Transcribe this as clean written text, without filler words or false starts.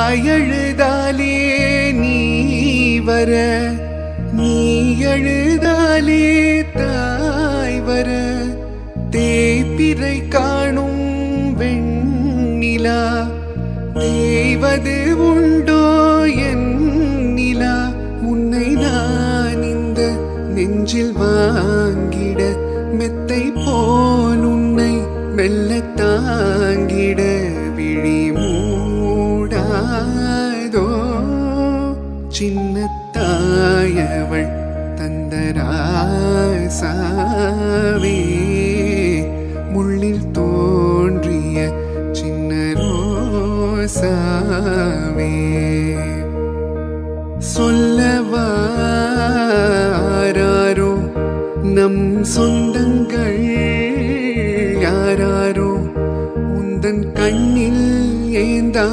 தாய் அழுதாலே நீ வர, நீ அழுதாலே தாய் வர, தேய்பிறை காணும் வெண்ணிலா தேய்வது உண்டோ என் நிலா? உன்னை நான் இந்த நெஞ்சில் வாங்கிட, மெத்தை போல் உன்னை மெல்ல தாங்கிட, விழி மூடாதோ சின்ன தாயவள் தந்தராசாவே, முள்ளில் தோன்றிய சின்ன ரோசாவே. சொல்லவாரோ நம் சொந்தங்கள் யாராரோ, உந்தன் கண்ணில் ஏந்தா